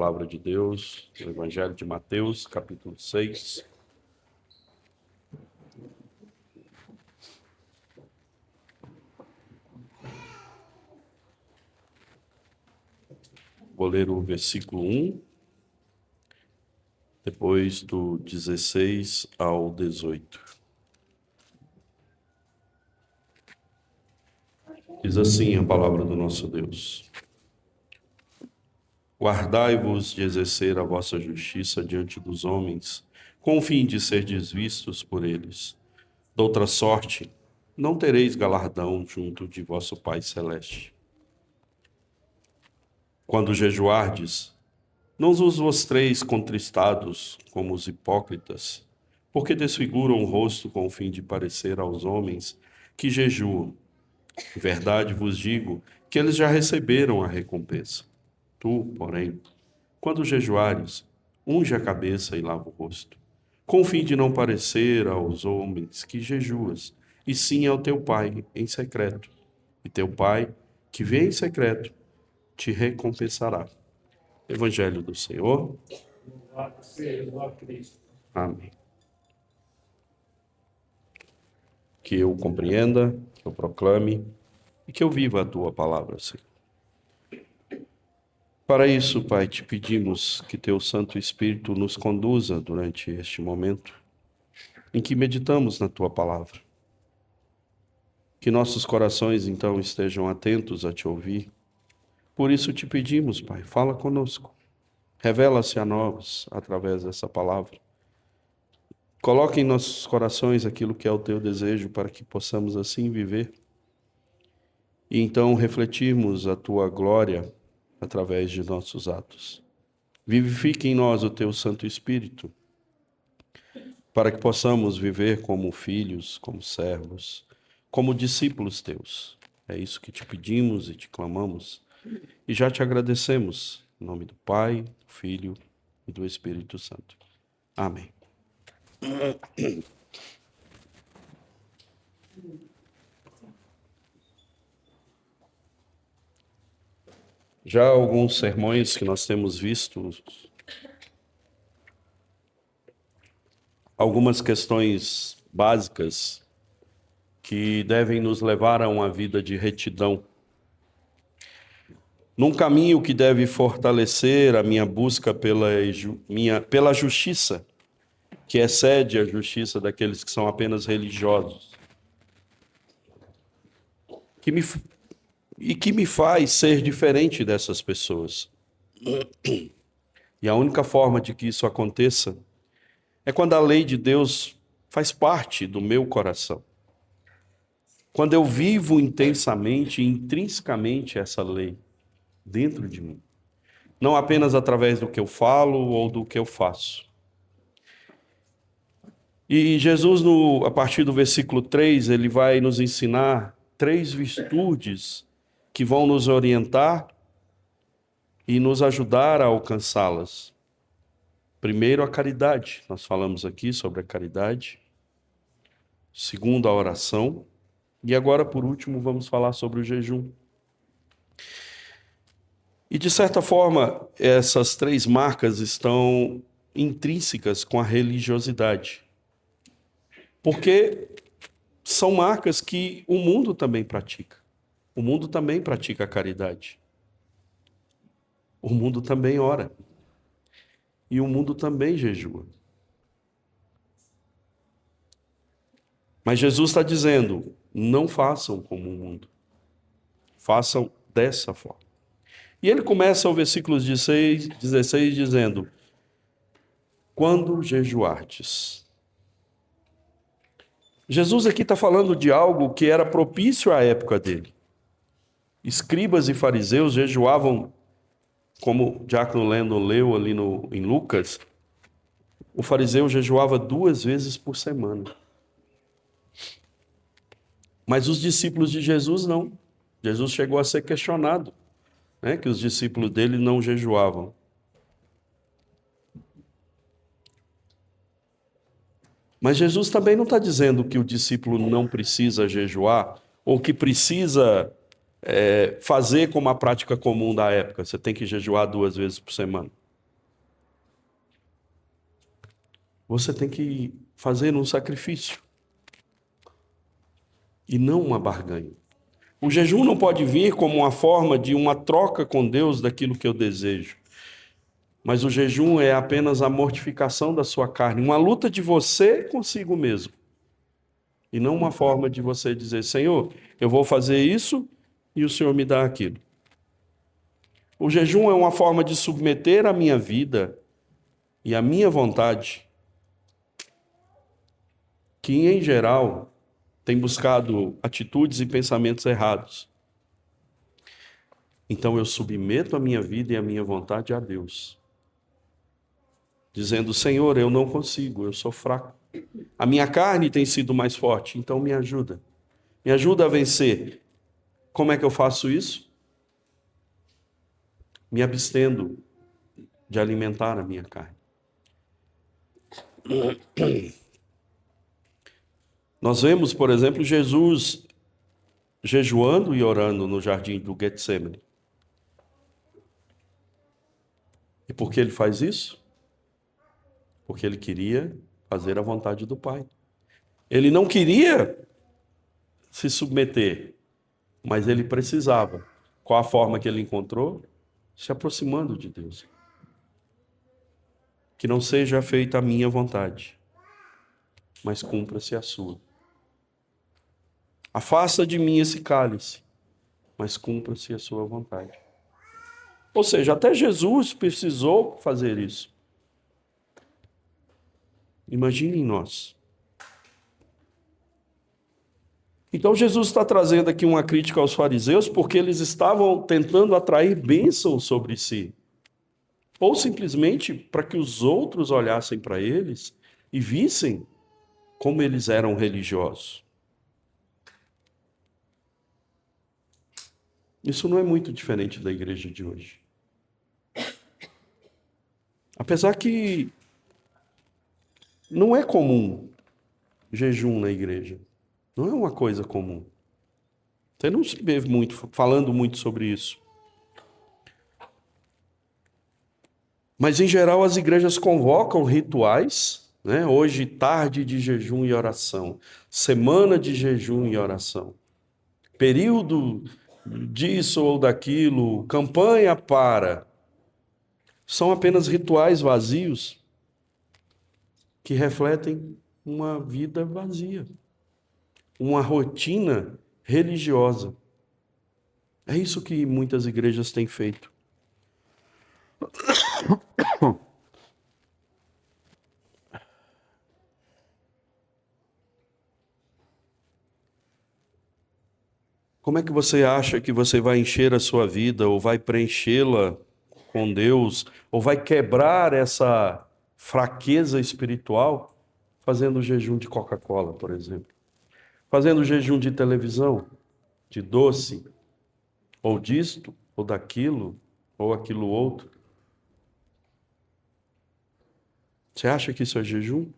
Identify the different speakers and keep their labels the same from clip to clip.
Speaker 1: Palavra de Deus, no Evangelho de Mateus, capítulo 6. Vou ler o versículo 1, depois do 16 ao 18. Diz assim a palavra do nosso Deus: Guardai-vos de exercer a vossa justiça diante dos homens, com o fim de serdes vistos por eles. Doutra sorte, não tereis galardão junto de vosso Pai Celeste. Quando jejuardes, não vos mostreis contristados como os hipócritas, porque desfiguram o rosto com o fim de parecer aos homens que jejuam. Em verdade vos digo que eles já receberam a recompensa. Tu, porém, quando jejuares, unge a cabeça e lava o rosto, com o fim de não parecer aos homens que jejuas, e sim ao teu Pai em secreto. E teu Pai, que vê em secreto, te recompensará. Evangelho do Senhor.
Speaker 2: Louvado seja o Cristo.
Speaker 1: Amém. Que eu compreenda, que eu proclame e que eu viva a tua palavra, Senhor. Para isso, Pai, te pedimos que teu Santo Espírito nos conduza durante este momento em que meditamos na tua palavra. Que nossos corações, então, estejam atentos a te ouvir. Por isso te pedimos, Pai, fala conosco. Revela-se a nós através dessa palavra. Coloque em nossos corações aquilo que é o teu desejo para que possamos assim viver. E então refletirmos a tua glória através de nossos atos. Vivifique em nós o teu Santo Espírito, para que possamos viver como filhos, como servos, como discípulos teus. É isso que te pedimos e te clamamos. E já te agradecemos, em nome do Pai, do Filho e do Espírito Santo. Amém. Já alguns sermões que nós temos visto, algumas questões básicas que devem nos levar a uma vida de retidão. Num caminho que deve fortalecer a minha busca pela justiça, que excede a justiça daqueles que são apenas religiosos. Que me faz ser diferente dessas pessoas. E a única forma de que isso aconteça é quando a lei de Deus faz parte do meu coração. Quando eu vivo intensamente, intrinsecamente essa lei dentro de mim. Não apenas através do que eu falo ou do que eu faço. E Jesus, a partir do versículo 3, ele vai nos ensinar 3 virtudes que vão nos orientar e nos ajudar a alcançá-las. Primeiro, a caridade. Nós falamos aqui sobre a caridade. Segundo, a oração. E agora, por último, vamos falar sobre o jejum. E, de certa forma, essas 3 marcas estão intrínsecas com a religiosidade. Porque são marcas que o mundo também pratica. O mundo também pratica a caridade. O mundo também ora. E o mundo também jejua. Mas Jesus está dizendo, não façam como o mundo. Façam dessa forma. E ele começa o versículo 16 dizendo, quando jejuardes. Jesus aqui está falando de algo que era propício à época dele. Escribas e fariseus jejuavam, como o diácono Lendo leu ali em Lucas, o fariseu jejuava 2 vezes por semana. Mas os discípulos de Jesus não. Jesus chegou a ser questionado, né, que os discípulos dele não jejuavam. Mas Jesus também não está dizendo que o discípulo não precisa jejuar ou que precisa fazer como a prática comum da época. Você tem que jejuar 2 vezes por semana. você tem que fazer um sacrifício e não uma barganha. O jejum não pode vir como uma forma de uma troca com Deus daquilo que eu desejo. Mas o jejum é apenas a mortificação da sua carne, uma luta de você consigo mesmo. E não uma forma de você dizer, Senhor, eu vou fazer isso e o Senhor me dá aquilo. O jejum é uma forma de submeter a minha vida e a minha vontade, que em geral tem buscado atitudes e pensamentos errados. Então eu submeto a minha vida e a minha vontade a Deus, dizendo, Senhor, eu não consigo, eu sou fraco. A minha carne tem sido mais forte, então me ajuda. Me ajuda a vencer. Como é que eu faço isso? Me abstendo de alimentar a minha carne. Nós vemos, por exemplo, Jesus jejuando e orando no jardim do Getsemane. E por que ele faz isso? Porque ele queria fazer a vontade do Pai. Ele não queria se submeter, mas ele precisava. Qual a forma que ele encontrou? Se aproximando de Deus. Que não seja feita a minha vontade, mas cumpra-se a sua. Afasta de mim esse cálice, mas cumpra-se a sua vontade. Ou seja, até Jesus precisou fazer isso. Imaginem nós. Então Jesus está trazendo aqui uma crítica aos fariseus porque eles estavam tentando atrair bênçãos sobre si. Ou simplesmente para que os outros olhassem para eles e vissem como eles eram religiosos. Isso não é muito diferente da igreja de hoje. Apesar que não é comum jejum na igreja. Não é uma coisa comum. Você não se vê falando muito sobre isso. Mas, em geral, as igrejas convocam rituais, né? Hoje, tarde de jejum e oração. Semana de jejum e oração. Período disso ou daquilo. Campanha para. São apenas rituais vazios que refletem uma vida vazia. Uma rotina religiosa. É isso que muitas igrejas têm feito. Como é que você acha que você vai encher a sua vida, ou vai preenchê-la com Deus, ou vai quebrar essa fraqueza espiritual fazendo jejum de Coca-Cola, por exemplo? Fazendo jejum de televisão, de doce, ou disto, ou daquilo, ou aquilo outro. Você acha que isso é jejum?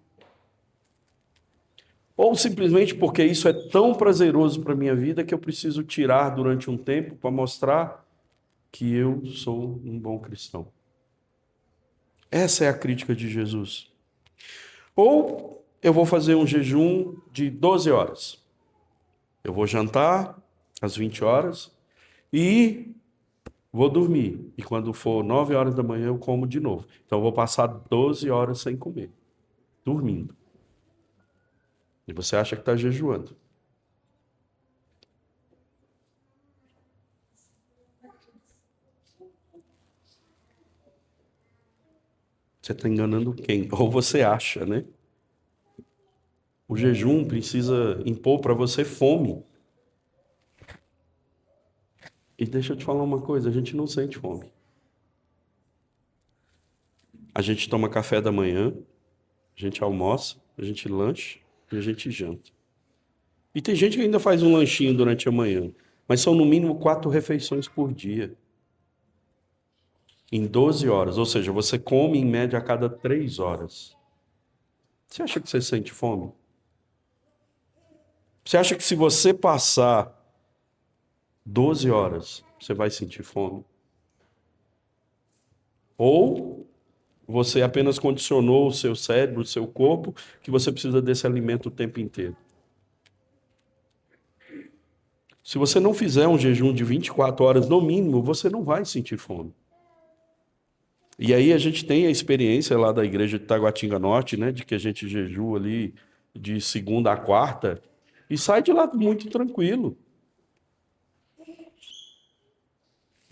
Speaker 1: Ou simplesmente porque isso é tão prazeroso para a minha vida que eu preciso tirar durante um tempo para mostrar que eu sou um bom cristão. Essa é a crítica de Jesus. Ou eu vou fazer um jejum de 12 horas. Eu vou jantar às 20 horas e vou dormir. E quando for 9 horas da manhã eu como de novo. Então eu vou passar 12 horas sem comer, dormindo. E você acha que está jejuando. Você está enganando quem? Ou você acha, né? O jejum precisa impor para você fome. E deixa eu te falar uma coisa, a gente não sente fome. A gente toma café da manhã, a gente almoça, a gente lancha e a gente janta. E tem gente que ainda faz um lanchinho durante a manhã, mas são no mínimo 4 refeições por dia. Em 12 horas, ou seja, você come em média a cada 3 horas. Você acha que você sente fome? Você acha que se você passar 12 horas, você vai sentir fome? Ou Você apenas condicionou o seu cérebro, o seu corpo, que você precisa desse alimento o tempo inteiro. Se você não fizer um jejum de 24 horas no mínimo, você não vai sentir fome. E aí a gente tem a experiência lá da igreja de Taguatinga Norte, né, de que a gente jejua ali de segunda a quarta e sai de lá muito tranquilo.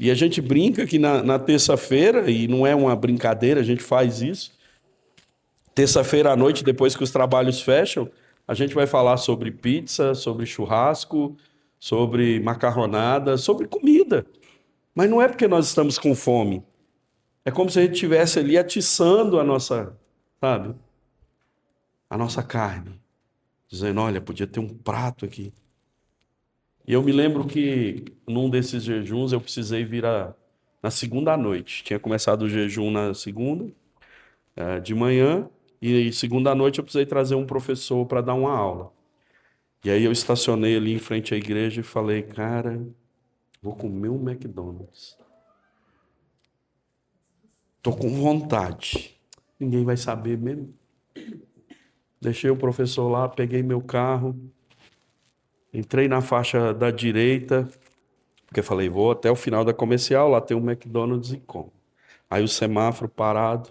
Speaker 1: E a gente brinca que na terça-feira, e não é uma brincadeira, a gente faz isso. Terça-feira à noite, depois que os trabalhos fecham, a gente vai falar sobre pizza, sobre churrasco, sobre macarronada, sobre comida. Mas não é porque nós estamos com fome. É como se a gente estivesse ali atiçando a nossa, sabe? A nossa carne. Dizendo, olha, podia ter um prato aqui. E eu me lembro que num desses jejuns eu precisei vir na segunda à noite. Tinha começado o jejum na segunda, de manhã, e segunda à noite eu precisei trazer um professor para dar uma aula. E aí eu estacionei ali em frente à igreja e falei, cara, vou comer um McDonald's. Tô com vontade. Ninguém vai saber mesmo. Deixei o professor lá, peguei meu carro, entrei na faixa da direita, porque falei, vou até o final da comercial, lá tem um McDonald's e como. Aí o semáforo parado.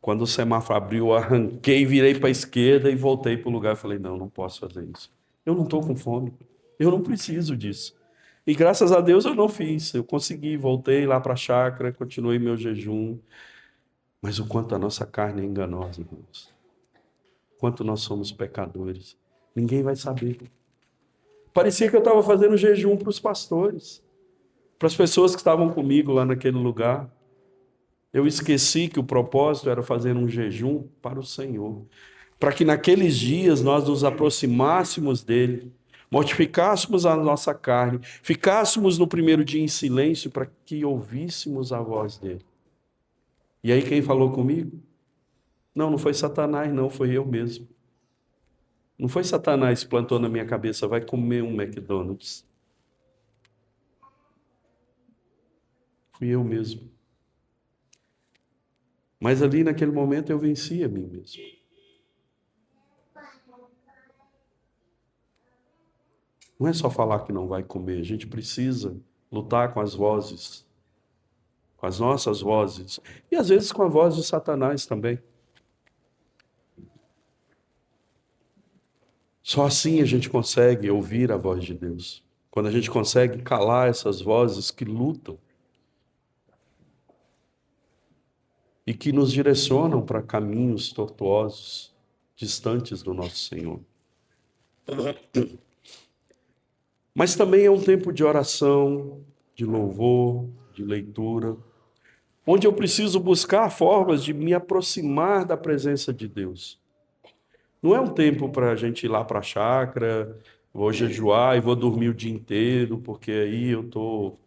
Speaker 1: Quando o semáforo abriu, eu arranquei, virei para a esquerda e voltei para o lugar. Falei, não, não posso fazer isso. Eu não estou com fome. Eu não preciso disso. E graças a Deus eu não fiz. Eu consegui, voltei lá para a chácara, continuei meu jejum. Mas o quanto a nossa carne é enganosa, irmãos. Quanto nós somos pecadores. Ninguém vai saber. Parecia que eu estava fazendo jejum para os pastores, para as pessoas que estavam comigo lá naquele lugar. Eu esqueci que o propósito era fazer um jejum para o Senhor, para que naqueles dias nós nos aproximássemos dele, mortificássemos a nossa carne, ficássemos no primeiro dia em silêncio para que ouvíssemos a voz dele. E aí quem falou comigo? Não foi Satanás, não, foi eu mesmo. Não foi Satanás que plantou na minha cabeça, vai comer um McDonald's. Fui eu mesmo. Mas ali naquele momento eu venci a mim mesmo. Não é só falar que não vai comer, a gente precisa lutar com as vozes, com as nossas vozes, e às vezes com a voz de Satanás também. Só assim a gente consegue ouvir a voz de Deus. Quando a gente consegue calar essas vozes que lutam e que nos direcionam para caminhos tortuosos, distantes do nosso Senhor. Mas também é um tempo de oração, de louvor, de leitura, onde eu preciso buscar formas de me aproximar da presença de Deus. Não é um tempo para a gente ir lá para a chácara, vou jejuar e vou dormir o dia inteiro, porque aí eu estou,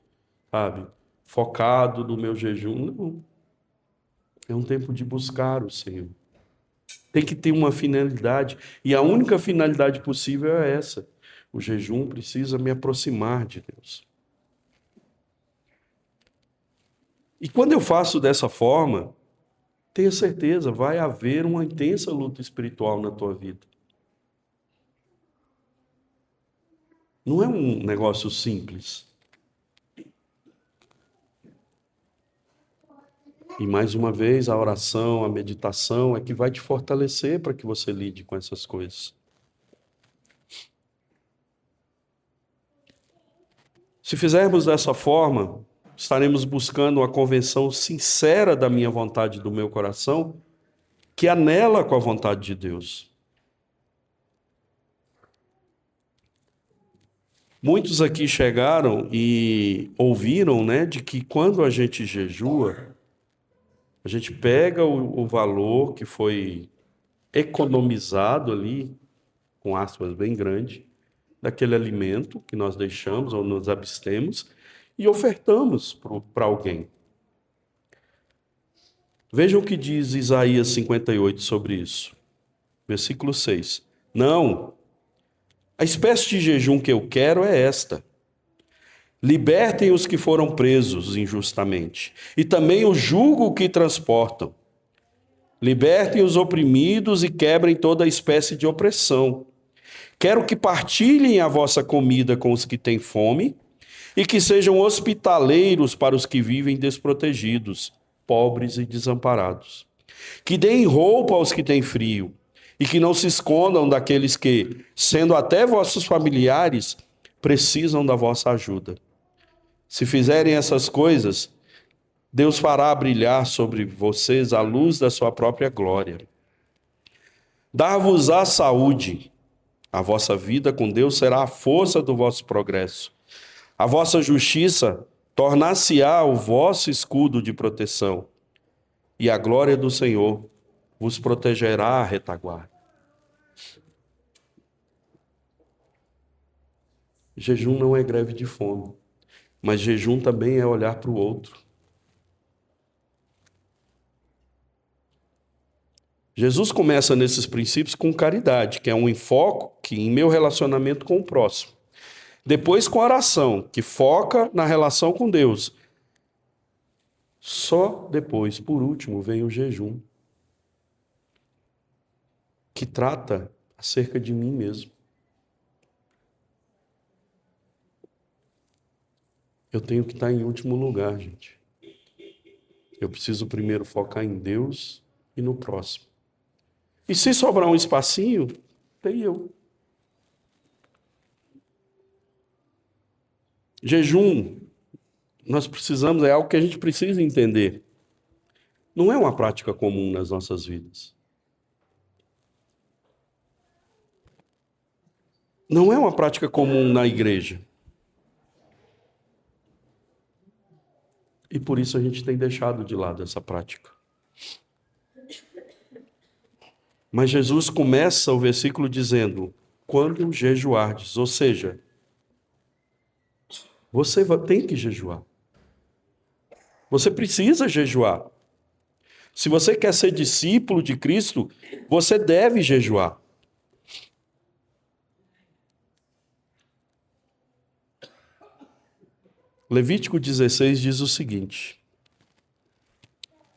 Speaker 1: sabe, focado no meu jejum. Não. É um tempo de buscar o Senhor. Tem que ter uma finalidade. E a única finalidade possível é essa. O jejum precisa me aproximar de Deus. E quando eu faço dessa forma, tenha certeza, vai haver uma intensa luta espiritual na tua vida. Não é um negócio simples. E mais uma vez, a oração, a meditação é que vai te fortalecer para que você lide com essas coisas. Se fizermos dessa forma, estaremos buscando uma convenção sincera da minha vontade e do meu coração, que anela com a vontade de Deus. Muitos aqui chegaram e ouviram, né, de que quando a gente jejua, a gente pega o valor que foi economizado ali, com aspas bem grandes, daquele alimento que nós deixamos ou nos abstemos e ofertamos para alguém. Vejam o que diz Isaías 58 sobre isso. Versículo 6. Não, a espécie de jejum que eu quero é esta: Libertem os que foram presos injustamente, e também o jugo que transportam. Libertem os oprimidos e quebrem toda espécie de opressão. Quero que partilhem a vossa comida com os que têm fome e que sejam hospitaleiros para os que vivem desprotegidos, pobres e desamparados. Que deem roupa aos que têm frio e que não se escondam daqueles que, sendo até vossos familiares, precisam da vossa ajuda. Se fizerem essas coisas, Deus fará brilhar sobre vocês a luz da sua própria glória. Dar-vos-á saúde. A vossa vida com Deus será a força do vosso progresso. A vossa justiça tornar-se-á o vosso escudo de proteção. E a glória do Senhor vos protegerá a retaguarda. Jejum não é greve de fome, mas jejum também é olhar para o outro. Jesus começa nesses princípios com caridade, que é um enfoque em meu relacionamento com o próximo. Depois com oração, que foca na relação com Deus. Só depois, por último, vem o jejum, que trata acerca de mim mesmo. Eu tenho que estar em último lugar, gente. Eu preciso primeiro focar em Deus e no próximo. E se sobrar um espacinho, tem eu. Jejum, nós precisamos, é algo que a gente precisa entender. Não é uma prática comum nas nossas vidas. Não é uma prática comum na igreja. E por isso a gente tem deixado de lado essa prática. Mas Jesus começa o versículo dizendo, quando jejuardes, ou seja, você tem que jejuar. Você precisa jejuar. Se você quer ser discípulo de Cristo, você deve jejuar. Levítico 16 diz o seguinte: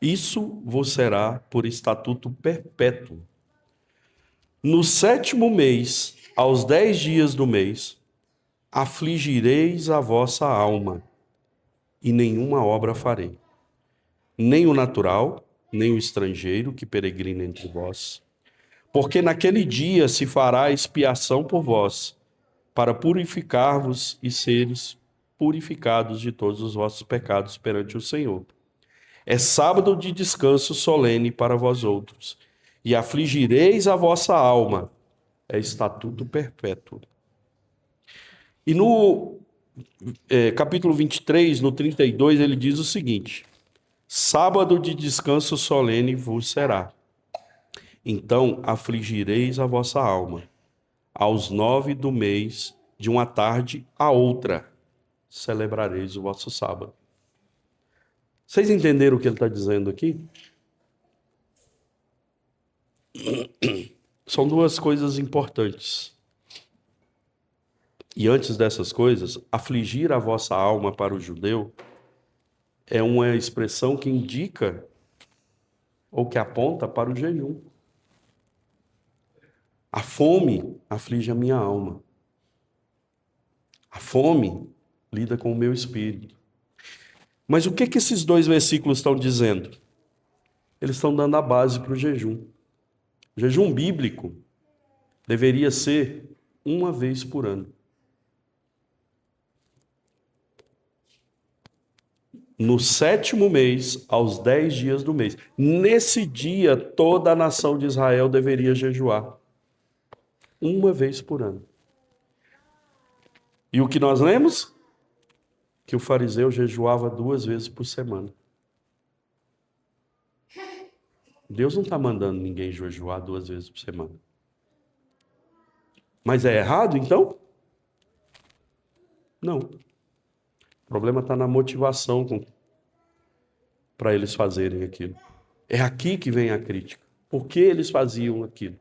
Speaker 1: isso vos será por estatuto perpétuo. No 7º mês, aos 10 dias do mês, afligireis a vossa alma, e nenhuma obra farei. Nem o natural, nem o estrangeiro que peregrina entre vós. Porque naquele dia se fará expiação por vós, para purificar-vos e seres purificados de todos os vossos pecados perante o Senhor. É sábado de descanso solene para vós outros, e afligireis a vossa alma. É estatuto perpétuo. E no capítulo 23, no 32, ele diz o seguinte: sábado de descanso solene vos será. Então afligireis a vossa alma. Aos 9 do mês, de uma tarde a outra, celebrareis o vosso sábado. Vocês entenderam o que ele está dizendo aqui? São duas coisas importantes. E antes dessas coisas, afligir a vossa alma para o judeu é uma expressão que indica ou que aponta para o jejum. A fome aflige a minha alma. A fome lida com o meu espírito. Mas o que esses dois versículos estão dizendo? Eles estão dando a base para o jejum. O jejum bíblico deveria ser uma vez por ano. No 7º mês, aos 10 dias do mês. Nesse dia, toda a nação de Israel deveria jejuar. Uma vez por ano. E o que nós lemos? Que o fariseu jejuava 2 vezes por semana. Deus não está mandando ninguém jejuar 2 vezes por semana. Mas é errado, então? Não. O problema está na motivação para eles fazerem aquilo. É aqui que vem a crítica. Por que eles faziam aquilo?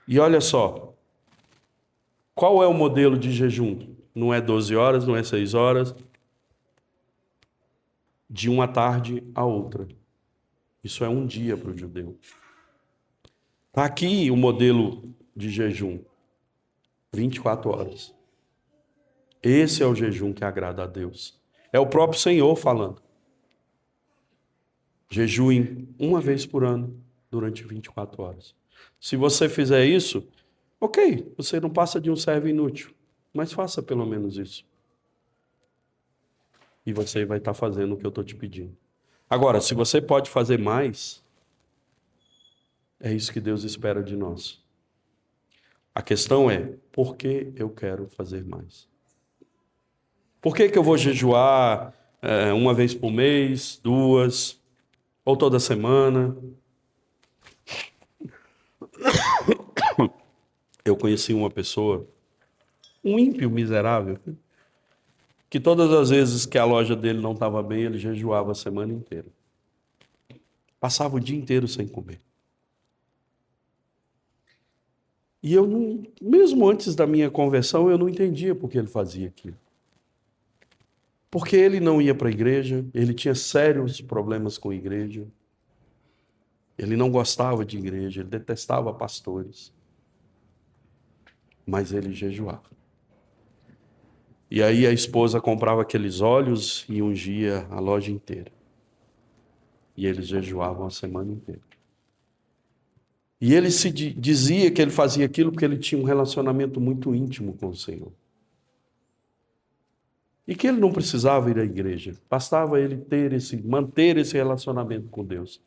Speaker 1: E olha só. Qual é o modelo de jejum? Não é 12 horas, não é 6 horas. De uma tarde a outra. Isso é um dia para o judeu. Está aqui o modelo de jejum. 24 horas. Esse é o jejum que agrada a Deus. É o próprio Senhor falando. Jejue uma vez por ano, durante 24 horas. Se você fizer isso, ok, você não passa de um servo inútil, mas faça pelo menos isso. E você vai estar fazendo o que eu estou te pedindo. Agora, se você pode fazer mais, é isso que Deus espera de nós. A questão é, por que eu quero fazer mais? Por que eu vou jejuar uma vez por mês, 2, ou toda semana? Eu conheci uma pessoa, um ímpio miserável, que todas as vezes que a loja dele não estava bem, ele jejuava a semana inteira. Passava o dia inteiro sem comer. E eu não, mesmo antes da minha conversão, eu não entendia por que ele fazia aquilo. Porque ele não ia para a igreja, ele tinha sérios problemas com a igreja. Ele não gostava de igreja, ele detestava pastores. Mas ele jejuava. E aí a esposa comprava aqueles óleos e ungia a loja inteira. E eles jejuavam a semana inteira. E ele dizia que ele fazia aquilo porque ele tinha um relacionamento muito íntimo com o Senhor. E que ele não precisava ir à igreja. Bastava ele manter esse relacionamento com Deus.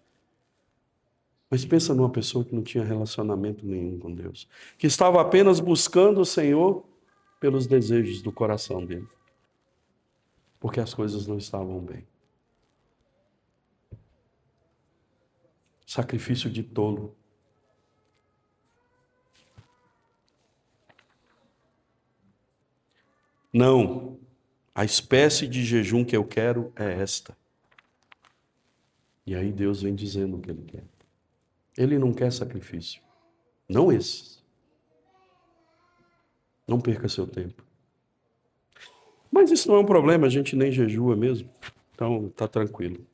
Speaker 1: Mas pensa numa pessoa que não tinha relacionamento nenhum com Deus. Que estava apenas buscando o Senhor pelos desejos do coração dele. Porque as coisas não estavam bem. Sacrifício de tolo. Não, a espécie de jejum que eu quero é esta. E aí Deus vem dizendo o que Ele quer. Ele não quer sacrifício. Não esses. Não perca seu tempo. Mas isso não é um problema, a gente nem jejua mesmo. Então, está tranquilo.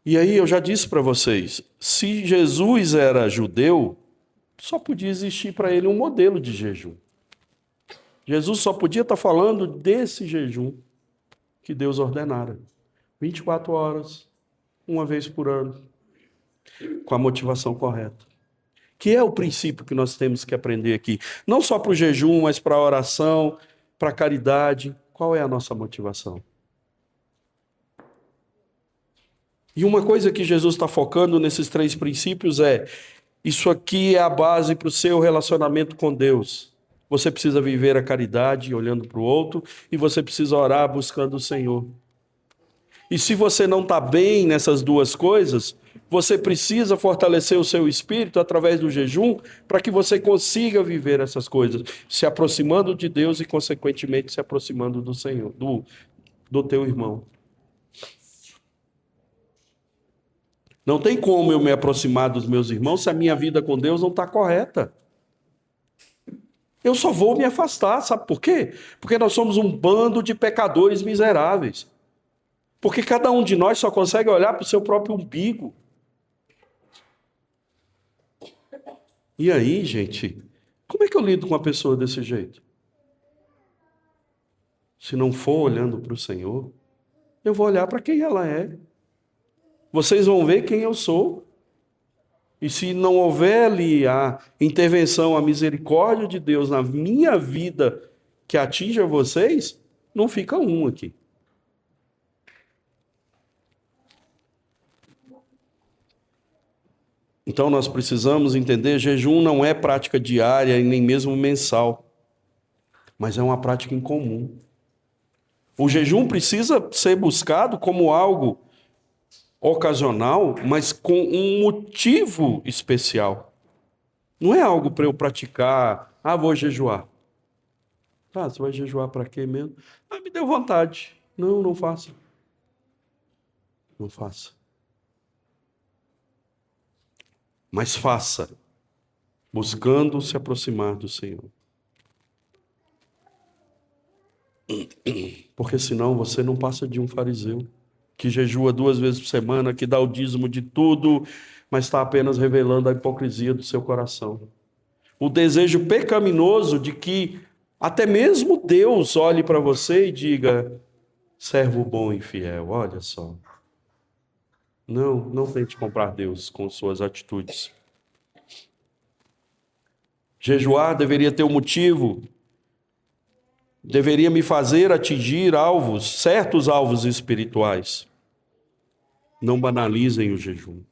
Speaker 1: E aí eu já disse para vocês, se Jesus era judeu, só podia existir para ele um modelo de jejum. Jesus só podia estar falando desse jejum que Deus ordenara. 24 horas, uma vez por ano, com a motivação correta. Que é o princípio que nós temos que aprender aqui. Não só para o jejum, mas para a oração, para a caridade. Qual é a nossa motivação? E uma coisa que Jesus está focando nesses 3 princípios é: isso aqui é a base para o seu relacionamento com Deus. Você precisa viver a caridade olhando para o outro e você precisa orar buscando o Senhor. E se você não está bem nessas 2 coisas, você precisa fortalecer o seu espírito através do jejum para que você consiga viver essas coisas, se aproximando de Deus e, consequentemente, se aproximando do Senhor, do teu irmão. Não tem como eu me aproximar dos meus irmãos se a minha vida com Deus não está correta. Eu só vou me afastar, sabe por quê? Porque nós somos um bando de pecadores miseráveis. Porque cada um de nós só consegue olhar para o seu próprio umbigo. E aí, gente, como é que eu lido com uma pessoa desse jeito? Se não for olhando para o Senhor, eu vou olhar para quem ela é. Vocês vão ver quem eu sou. E se não houver ali a intervenção, a misericórdia de Deus na minha vida que atinja vocês, não fica um aqui. Então nós precisamos entender, jejum não é prática diária e nem mesmo mensal, mas é uma prática em comum. O jejum precisa ser buscado como algo ocasional, mas com um motivo especial. Não é algo para eu praticar, vou jejuar. Você vai jejuar para quê mesmo? Me deu vontade. Não, não faça. Não faça. Mas faça buscando se aproximar do Senhor. Porque senão você não passa de um fariseu que jejua 2 vezes por semana, que dá o dízimo de tudo, mas está apenas revelando a hipocrisia do seu coração. O desejo pecaminoso de que até mesmo Deus olhe para você e diga: servo bom e fiel, olha só. Não tente comprar Deus com suas atitudes. Jejuar deveria ter um motivo, deveria me fazer atingir alvos, certos alvos espirituais. Não banalizem o jejum.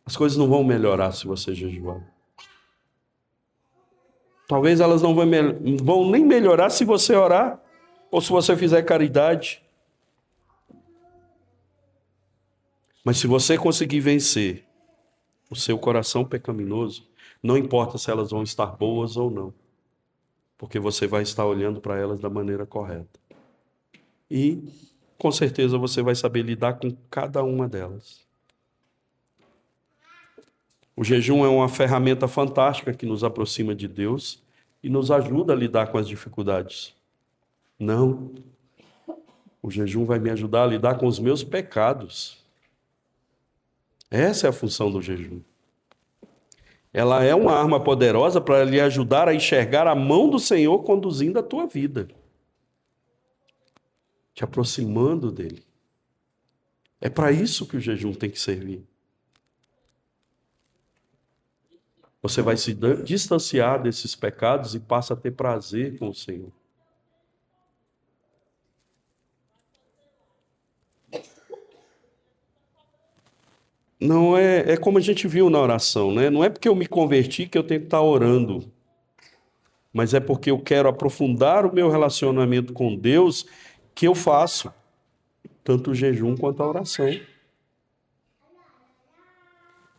Speaker 1: As coisas não vão melhorar se você jejuar. Talvez elas não vão nem melhorar se você orar ou se você fizer caridade. Mas se você conseguir vencer o seu coração pecaminoso, não importa se elas vão estar boas ou não, porque você vai estar olhando para elas da maneira correta. E, com certeza, você vai saber lidar com cada uma delas. O jejum é uma ferramenta fantástica que nos aproxima de Deus e nos ajuda a lidar com as dificuldades. Não, o jejum vai me ajudar a lidar com os meus pecados. Essa é a função do jejum. Ela é uma arma poderosa para lhe ajudar a enxergar a mão do Senhor conduzindo a tua vida, te aproximando dele. É para isso que o jejum tem que servir. Você vai se distanciar desses pecados e passa a ter prazer com o Senhor. Não é como a gente viu na oração, né? Não é porque eu me converti que eu tenho que estar orando, mas é porque eu quero aprofundar o meu relacionamento com Deus que eu faço, tanto o jejum quanto a oração.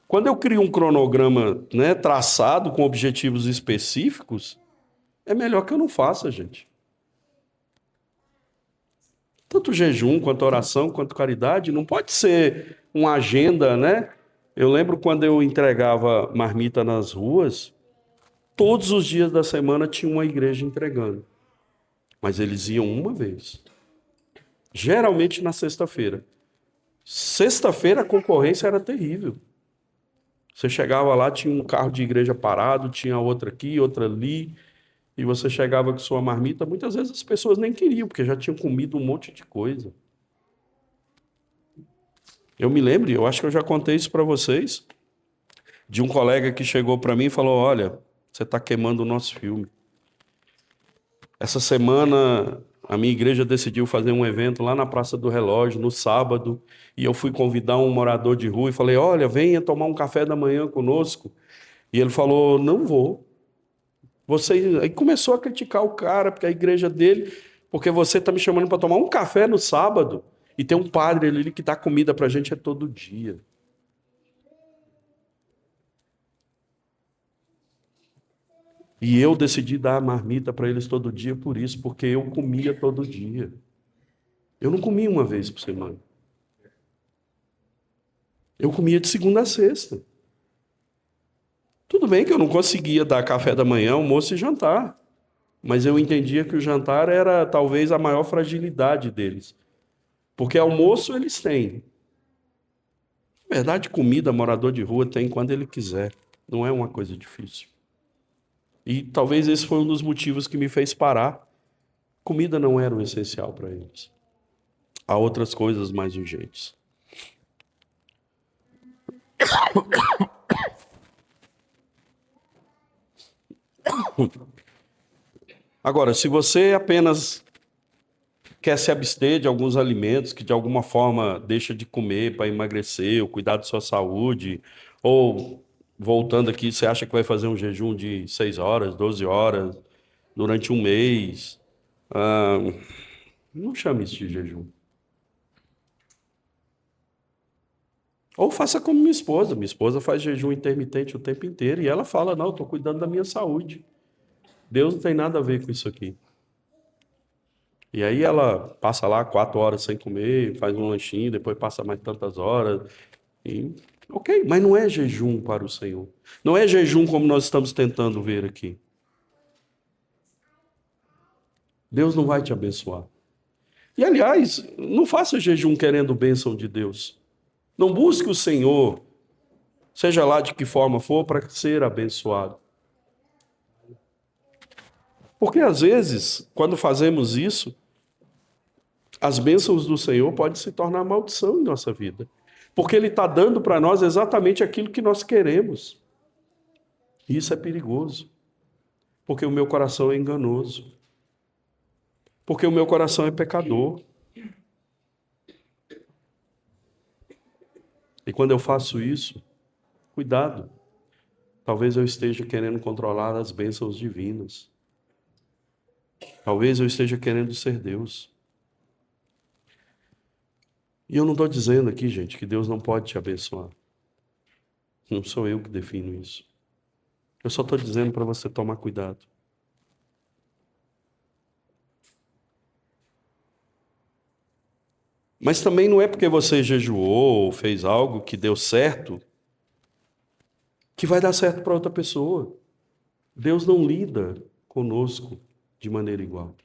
Speaker 1: Quando eu crio um cronograma, né, traçado com objetivos específicos, é melhor que eu não faça, gente. Tanto jejum, quanto oração, quanto caridade, não pode ser uma agenda, né? Eu lembro quando eu entregava marmita nas ruas, todos os dias da semana tinha uma igreja entregando. Mas eles iam uma vez. Geralmente na sexta-feira. Sexta-feira a concorrência era terrível. Você chegava lá, tinha um carro de igreja parado, tinha outra aqui, outra ali, e você chegava com sua marmita, muitas vezes as pessoas nem queriam, porque já tinham comido um monte de coisa. Eu me lembro, eu acho que eu já contei isso para vocês, de um colega que chegou para mim e falou: olha, você está queimando o nosso filme. Essa semana a minha igreja decidiu fazer um evento lá na Praça do Relógio, no sábado, e eu fui convidar um morador de rua e falei: olha, venha tomar um café da manhã conosco. E ele falou: não vou. Aí começou a criticar o cara, porque a igreja dele, porque você está me chamando para tomar um café no sábado, e tem um padre ali que dá comida para a gente todo dia. E eu decidi dar a marmita para eles todo dia por isso, porque eu comia todo dia. Eu não comia uma vez por semana. Eu comia de segunda a sexta. Tudo bem que eu não conseguia dar café da manhã, almoço e jantar. Mas eu entendia que o jantar era talvez a maior fragilidade deles. Porque almoço eles têm. Na verdade, comida, morador de rua tem quando ele quiser. Não é uma coisa difícil. E talvez esse foi um dos motivos que me fez parar. Comida não era o essencial para eles. Há outras coisas mais urgentes. Agora, se você apenas quer se abster de alguns alimentos que de alguma forma deixa de comer para emagrecer ou cuidar da sua saúde, ou voltando aqui, você acha que vai fazer um jejum de 6 horas, 12 horas durante um mês, não chame isso de jejum. Ou faça como minha esposa. Minha esposa faz jejum intermitente o tempo inteiro e ela fala: não, estou cuidando da minha saúde. Deus não tem nada a ver com isso aqui. E aí ela passa lá 4 horas sem comer, faz um lanchinho, depois passa mais tantas horas. E Ok, mas não é jejum para o Senhor. Não é jejum como nós estamos tentando ver aqui. Deus não vai te abençoar. E, aliás, não faça jejum querendo bênção de Deus. Não busque o Senhor, seja lá de que forma for, para ser abençoado. Porque, às vezes, quando fazemos isso, as bênçãos do Senhor podem se tornar maldição em nossa vida. Porque Ele está dando para nós exatamente aquilo que nós queremos. E isso é perigoso. Porque o meu coração é enganoso. Porque o meu coração é pecador. E quando eu faço isso, cuidado. Talvez eu esteja querendo controlar as bênçãos divinas. Talvez eu esteja querendo ser Deus. E eu não estou dizendo aqui, gente, que Deus não pode te abençoar. Não sou eu que defino isso. Eu só estou dizendo para você tomar cuidado. Mas também não é porque você jejuou ou fez algo que deu certo que vai dar certo para outra pessoa. Deus não lida conosco de maneira igual.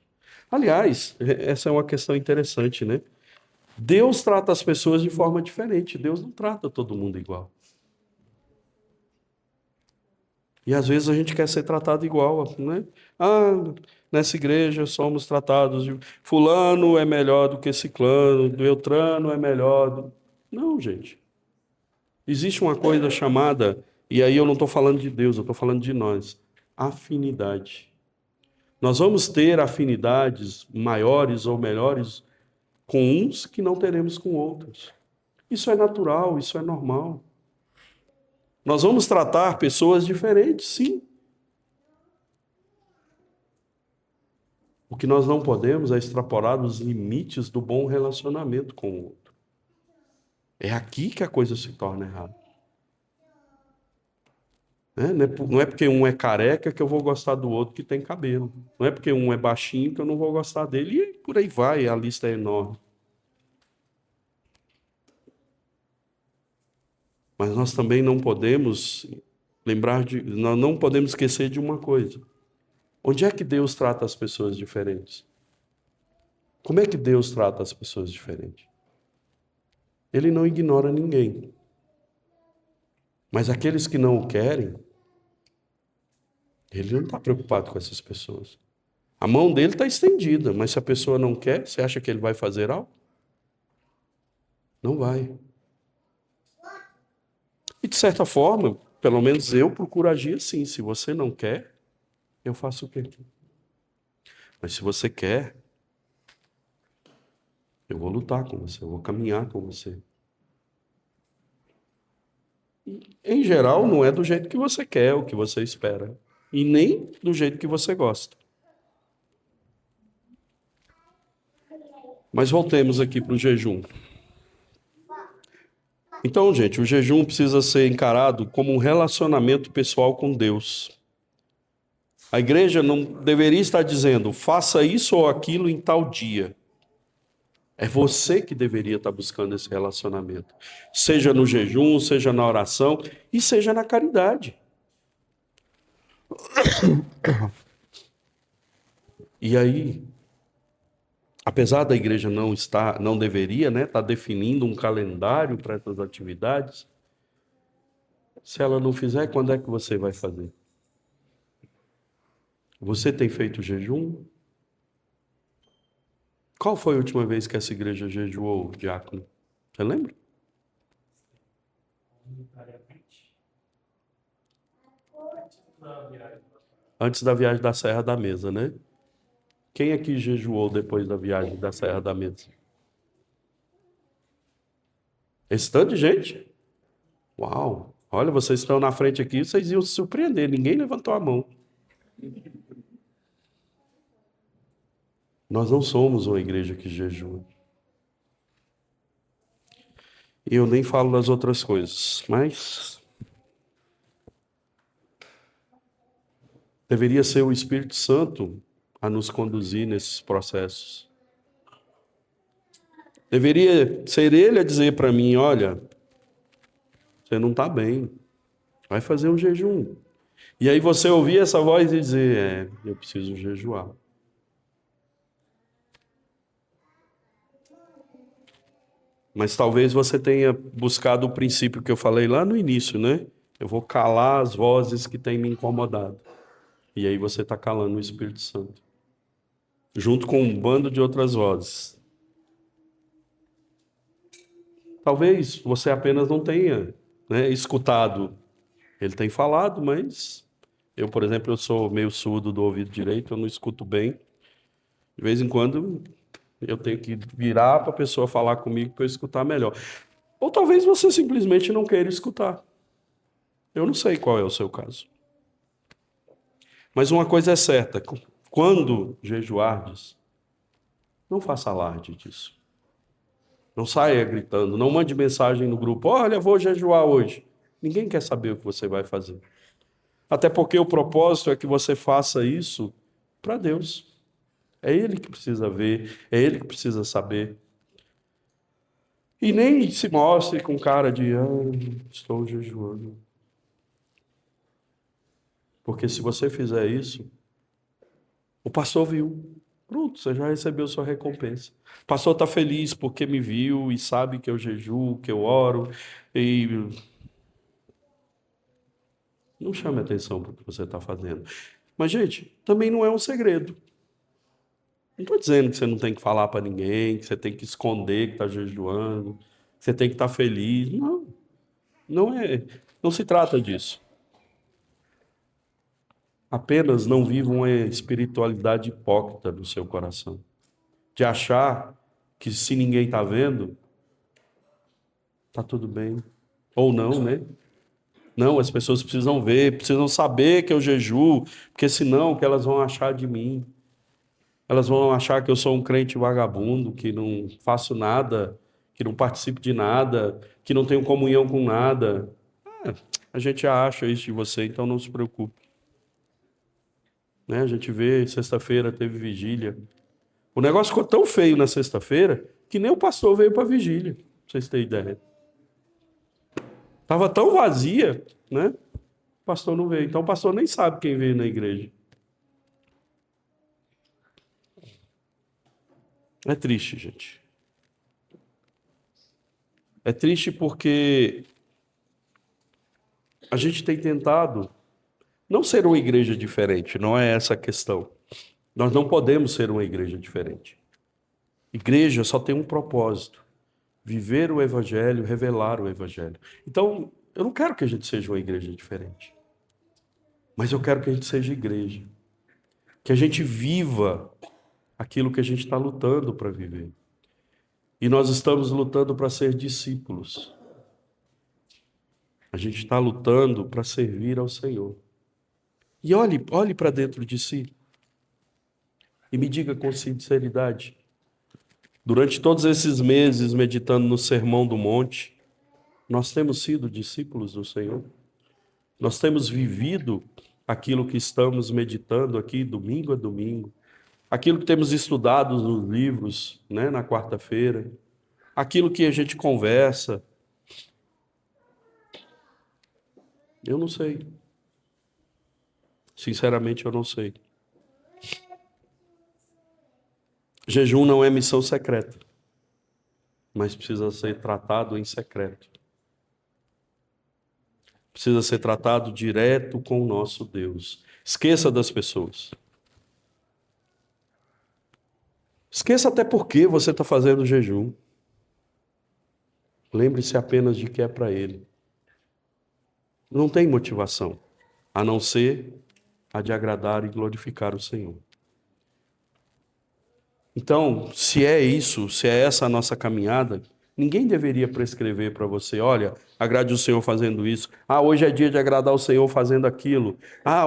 Speaker 1: Aliás, essa é uma questão interessante, né? Deus trata as pessoas de forma diferente. Deus não trata todo mundo igual. E às vezes a gente quer ser tratado igual, né? Ah, nessa igreja somos tratados de fulano é melhor do que ciclano, Beltrano é melhor. Não, gente. Existe uma coisa chamada, e aí eu não estou falando de Deus, eu estou falando de nós, afinidade. Nós vamos ter afinidades maiores ou melhores com uns que não teremos com outros. Isso é natural, isso é normal. Nós vamos tratar pessoas diferentes, sim. O que nós não podemos é extrapolar os limites do bom relacionamento com o outro. É aqui que a coisa se torna errada. Não é porque um é careca que eu vou gostar do outro que tem cabelo. Não é porque um é baixinho que eu não vou gostar dele. E por aí vai, a lista é enorme. Mas nós também não podemos nós não podemos esquecer de uma coisa. Onde é que Deus trata as pessoas diferentes? Como é que Deus trata as pessoas diferentes? Ele não ignora ninguém. Mas aqueles que não o querem, ele não está preocupado com essas pessoas. A mão dele está estendida, mas se a pessoa não quer, você acha que ele vai fazer algo? Não vai. E de certa forma, pelo menos eu procuro agir assim. Se você não quer, eu faço o quê? Mas se você quer, eu vou lutar com você, eu vou caminhar com você. E, em geral, não é do jeito que você quer, o que você espera. E nem do jeito que você gosta. Mas voltemos aqui para o jejum. Então, gente, o jejum precisa ser encarado como um relacionamento pessoal com Deus. A igreja não deveria estar dizendo, faça isso ou aquilo em tal dia. É você que deveria estar buscando esse relacionamento. Seja no jejum, seja na oração e seja na caridade. E aí, apesar da igreja não deveria, né, estar definindo um calendário para essas atividades, se ela não fizer, quando é que você vai fazer? Você tem feito jejum? Qual foi a última vez que essa igreja jejuou, diácono? Você lembra? Antes da viagem da Serra da Mesa, né? Quem aqui jejuou depois da viagem da Serra da Mesa? Esse tanto de gente? Uau! Olha, vocês estão na frente aqui, vocês iam se surpreender. Ninguém levantou a mão. Nós não somos uma igreja que jejua. E eu nem falo das outras coisas, mas deveria ser o Espírito Santo a nos conduzir nesses processos. Deveria ser Ele a dizer para mim, olha, Você não está bem. Vai fazer um jejum. E aí você ouvir essa voz e dizer, eu preciso jejuar. Mas talvez você tenha buscado o princípio que eu falei lá no início, né? Eu vou calar as vozes que têm me incomodado. E aí você está calando o Espírito Santo. Junto com um bando de outras vozes. Talvez você apenas não tenha, né, escutado. Ele tem falado, mas eu, por exemplo, eu sou meio surdo do ouvido direito, eu não escuto bem. De vez em quando eu tenho que virar para a pessoa falar comigo para eu escutar melhor. Ou talvez você simplesmente não queira escutar. Eu não sei qual é o seu caso. Mas uma coisa é certa, quando jejuardes, não faça alarde disso. Não saia gritando, não mande mensagem no grupo, olha, vou jejuar hoje. Ninguém quer saber o que você vai fazer. Até porque o propósito é que você faça isso para Deus. É Ele que precisa ver, é Ele que precisa saber. E nem se mostre com cara de, estou jejuando. Porque se você fizer isso, o pastor viu. Pronto, você já recebeu sua recompensa. O pastor está feliz porque me viu e sabe que eu jejuo, que eu oro. E não chame atenção para o que você está fazendo. Mas, gente, também não é um segredo. Não estou dizendo que você não tem que falar para ninguém, que você tem que esconder que está jejuando, que você tem que estar feliz. Não, não é. Não se trata disso. Apenas não viva uma espiritualidade hipócrita no seu coração. De achar que se ninguém está vendo, está tudo bem. Ou não, né? Não, as pessoas precisam ver, precisam saber que eu jejuo, porque senão o que elas vão achar de mim? Elas vão achar que eu sou um crente vagabundo, que não faço nada, que não participo de nada, que não tenho comunhão com nada. A gente acha isso de você, então não se preocupe. Né? A gente vê, sexta-feira teve vigília. O negócio ficou tão feio na sexta-feira que nem o pastor veio para a vigília, pra vocês terem ideia. Estava tão vazia, né? O pastor não veio. Então o pastor nem sabe quem veio na igreja. É triste, gente. É triste porque a gente tem tentado não ser uma igreja diferente, não é essa a questão. Nós não podemos ser uma igreja diferente. Igreja só tem um propósito: viver o evangelho, revelar o evangelho. Então, eu não quero que a gente seja uma igreja diferente. Mas eu quero que a gente seja igreja. Que a gente viva aquilo que a gente está lutando para viver. E nós estamos lutando para ser discípulos. A gente está lutando para servir ao Senhor. E olhe para dentro de si. E me diga com sinceridade. Durante todos esses meses meditando no Sermão do Monte, nós temos sido discípulos do Senhor? Nós temos vivido aquilo que estamos meditando aqui domingo a domingo? Aquilo que temos estudado nos livros, né, na quarta-feira? Aquilo que a gente conversa? Eu não sei. Sinceramente, eu não sei. Jejum não é missão secreta, mas precisa ser tratado em secreto. Precisa ser tratado direto com o nosso Deus. Esqueça das pessoas. Esqueça até por que você está fazendo jejum. Lembre-se apenas de que é para Ele. Não tem motivação, a não ser a de agradar e glorificar o Senhor. Então, se é isso, se é essa a nossa caminhada, ninguém deveria prescrever para você, olha, agrade o Senhor fazendo isso. Hoje é dia de agradar o Senhor fazendo aquilo.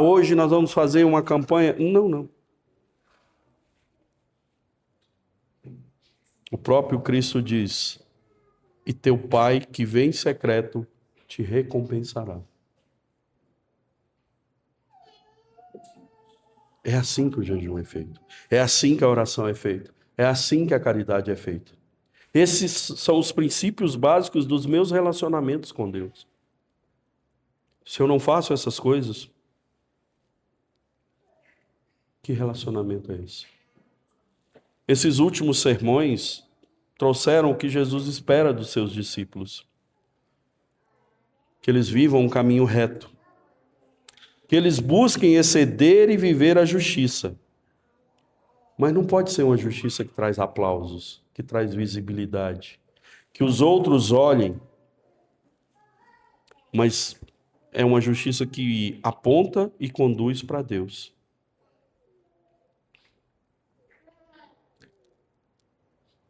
Speaker 1: Hoje nós vamos fazer uma campanha. Não, não. O próprio Cristo diz, e teu Pai que vem em secreto te recompensará. É assim que o jejum é feito. É assim que a oração é feita. É assim que a caridade é feita. Esses são os princípios básicos dos meus relacionamentos com Deus. Se eu não faço essas coisas, que relacionamento é esse? Esses últimos sermões trouxeram o que Jesus espera dos seus discípulos. Que eles vivam um caminho reto. Que eles busquem exceder e viver a justiça. Mas não pode ser uma justiça que traz aplausos, que traz visibilidade. Que os outros olhem, mas é uma justiça que aponta e conduz para Deus.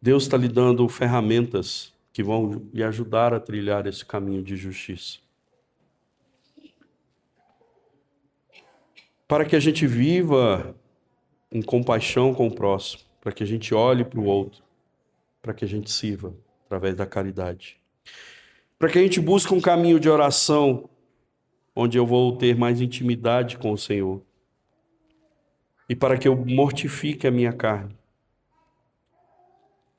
Speaker 1: Deus está lhe dando ferramentas que vão lhe ajudar a trilhar esse caminho de justiça. Para que a gente viva em compaixão com o próximo, para que a gente olhe para o outro, para que a gente sirva através da caridade. Para que a gente busque um caminho de oração, onde eu vou ter mais intimidade com o Senhor. E para que eu mortifique a minha carne,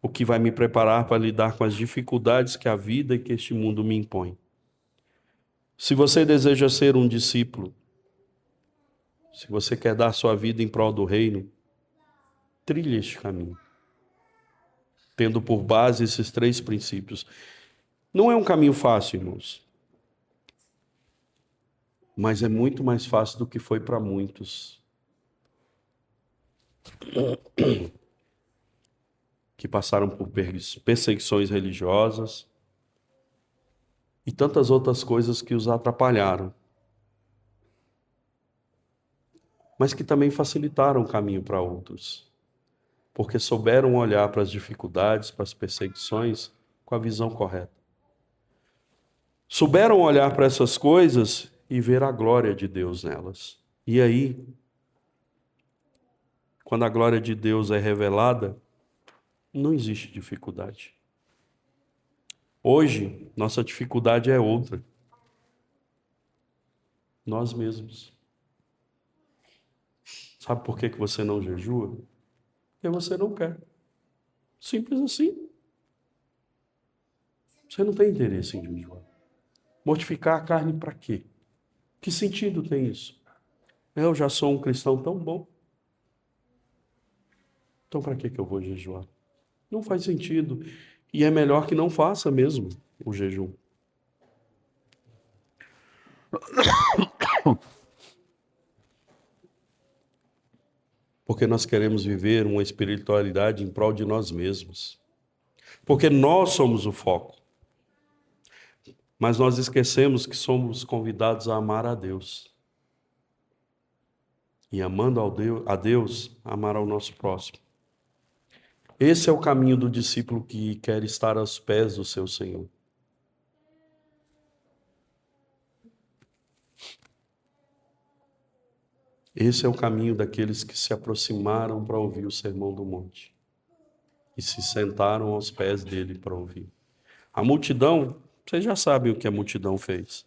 Speaker 1: o que vai me preparar para lidar com as dificuldades que a vida e que este mundo me impõe. Se você deseja ser um discípulo, se você quer dar sua vida em prol do reino, trilhe este caminho, tendo por base esses 3 princípios. Não é um caminho fácil, irmãos, mas é muito mais fácil do que foi para muitos que passaram por perseguições religiosas e tantas outras coisas que os atrapalharam, mas que também facilitaram o caminho para outros, porque souberam olhar para as dificuldades, para as perseguições com a visão correta. Souberam olhar para essas coisas e ver a glória de Deus nelas. E aí, quando a glória de Deus é revelada, não existe dificuldade. Hoje, nossa dificuldade é outra. Nós mesmos. Sabe por que você não jejua? Porque você não quer. Simples assim. Você não tem interesse em jejuar. Mortificar a carne para quê? Que sentido tem isso? Eu já sou um cristão tão bom. Então para que eu vou jejuar? Não faz sentido. E é melhor que não faça mesmo o jejum. Porque nós queremos viver uma espiritualidade em prol de nós mesmos. Porque nós somos o foco. Mas nós esquecemos que somos convidados a amar a Deus. E amando a Deus, amar ao nosso próximo. Esse é o caminho do discípulo que quer estar aos pés do seu Senhor. Esse é o caminho daqueles que se aproximaram para ouvir o Sermão do Monte. E se sentaram aos pés dele para ouvir. A multidão, vocês já sabem o que a multidão fez.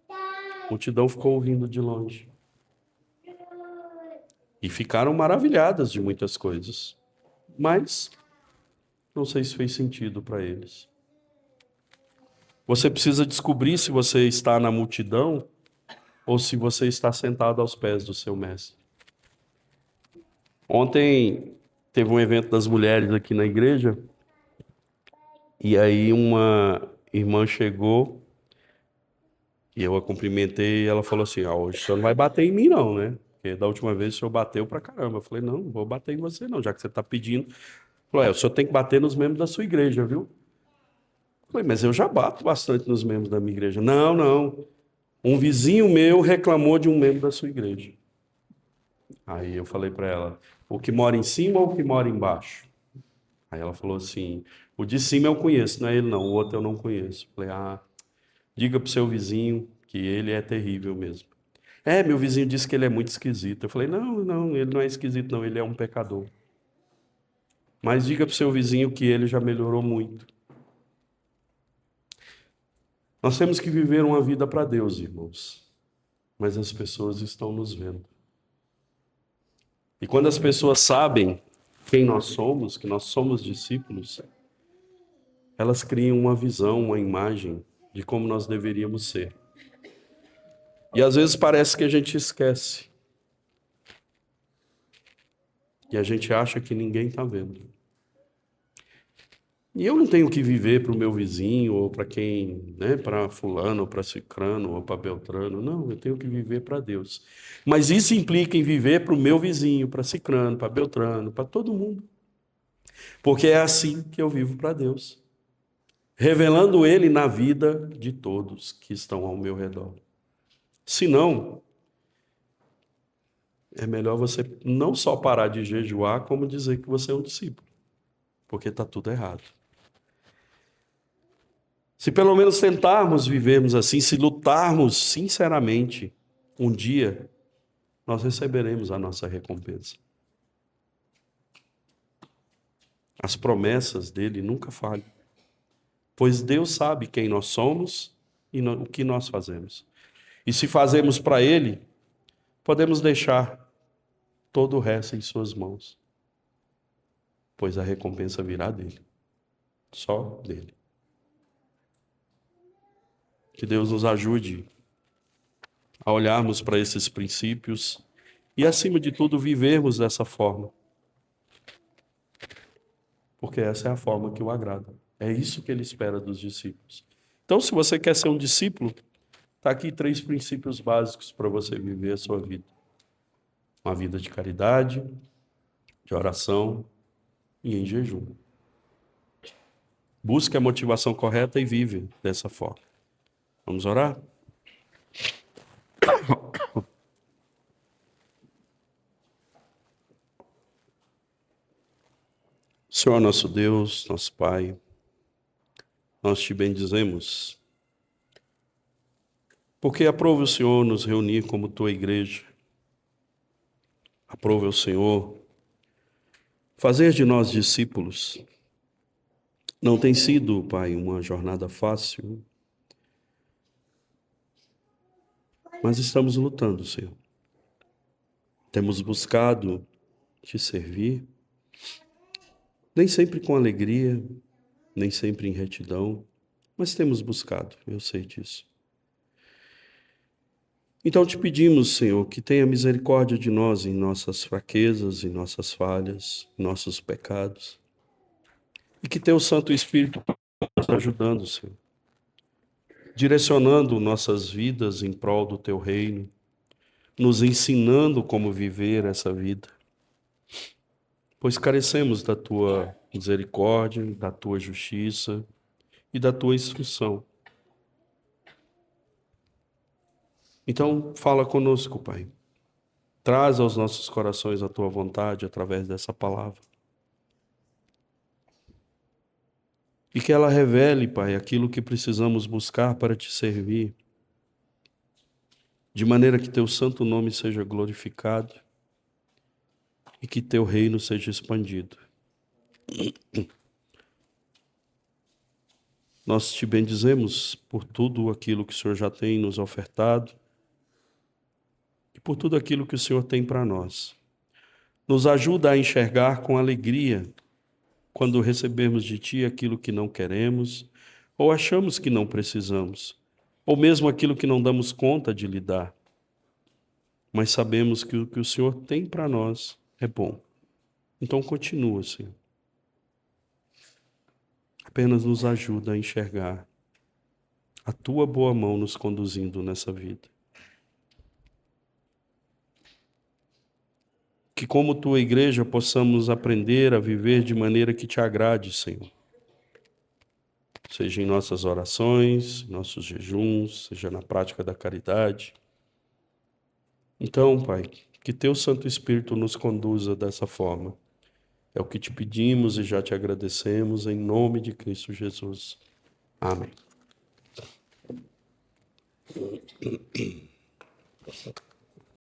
Speaker 1: A multidão ficou ouvindo de longe. E ficaram maravilhadas de muitas coisas. Mas não sei se fez sentido para eles. Você precisa descobrir se você está na multidão ou se você está sentado aos pés do seu mestre. Ontem teve um evento das mulheres aqui na igreja, e aí uma irmã chegou, e eu a cumprimentei, e ela falou assim, hoje o senhor não vai bater em mim não, né? Porque da última vez o senhor bateu pra caramba. Eu falei, não vou bater em você não, já que você está pedindo. Falou, o senhor tem que bater nos membros da sua igreja, viu? Eu falei, mas eu já bato bastante nos membros da minha igreja. Não. Um vizinho meu reclamou de um membro da sua igreja. Aí eu falei para ela, o que mora em cima ou o que mora embaixo? Aí ela falou assim, o de cima eu conheço, não é ele não, o outro eu não conheço. Eu falei, diga pro seu vizinho que ele é terrível mesmo. Meu vizinho disse que ele é muito esquisito. Eu falei, não, ele não é esquisito não, ele é um pecador. Mas diga pro seu vizinho que ele já melhorou muito. Nós temos que viver uma vida para Deus, irmãos. Mas as pessoas estão nos vendo. E quando as pessoas sabem quem nós somos, que nós somos discípulos, elas criam uma visão, uma imagem de como nós deveríamos ser. E às vezes parece que a gente esquece. E a gente acha que ninguém está vendo. E eu não tenho que viver para o meu vizinho, ou para quem, né, para fulano, ou para cicrano, ou para beltrano. Não, eu tenho que viver para Deus. Mas isso implica em viver para o meu vizinho, para cicrano, para beltrano, para todo mundo. Porque é assim que eu vivo para Deus. Revelando Ele na vida de todos que estão ao meu redor. Se não, é melhor você não só parar de jejuar, como dizer que você é um discípulo. Porque está tudo errado. Se pelo menos tentarmos vivermos assim, se lutarmos sinceramente, um dia nós receberemos a nossa recompensa. As promessas dele nunca falham, pois Deus sabe quem nós somos e o que nós fazemos. E se fazemos para ele, podemos deixar todo o resto em suas mãos, pois a recompensa virá dele, só dele. Que Deus nos ajude a olharmos para esses princípios e, acima de tudo, vivermos dessa forma. Porque essa é a forma que o agrada. É isso que ele espera dos discípulos. Então, se você quer ser um discípulo, está aqui 3 princípios básicos para você viver a sua vida. Uma vida de caridade, de oração e em jejum. Busque a motivação correta e vive dessa forma. Vamos orar? Senhor nosso Deus, nosso Pai, nós te bendizemos, porque aprove o Senhor nos reunir como tua igreja. Aprove o Senhor fazer de nós discípulos. Não tem sido, Pai, uma jornada fácil, mas estamos lutando, Senhor. Temos buscado te servir, nem sempre com alegria, nem sempre em retidão, mas temos buscado, eu sei disso. Então te pedimos, Senhor, que tenha misericórdia de nós em nossas fraquezas, em nossas falhas, em nossos pecados. E que teu Santo Espírito nos ajudando, Senhor. Direcionando nossas vidas em prol do teu reino, nos ensinando como viver essa vida. Pois carecemos da tua misericórdia, da tua justiça e da tua instrução. Então, fala conosco, Pai. Traz aos nossos corações a tua vontade através dessa palavra. E que ela revele, Pai, aquilo que precisamos buscar para te servir, de maneira que teu santo nome seja glorificado e que teu reino seja expandido. Nós te bendizemos por tudo aquilo que o Senhor já tem nos ofertado e por tudo aquilo que o Senhor tem para nós. Nos ajuda a enxergar com alegria quando recebemos de Ti aquilo que não queremos ou achamos que não precisamos, ou mesmo aquilo que não damos conta de lidar. Mas sabemos que o que o Senhor tem para nós é bom. Então continua, Senhor. Apenas nos ajuda a enxergar a Tua boa mão nos conduzindo nessa vida. Que como Tua igreja possamos aprender a viver de maneira que Te agrade, Senhor. Seja em nossas orações, nossos jejuns, seja na prática da caridade. Então, Pai, que Teu Santo Espírito nos conduza dessa forma. É o que te pedimos e já te agradecemos em nome de Cristo Jesus. Amém.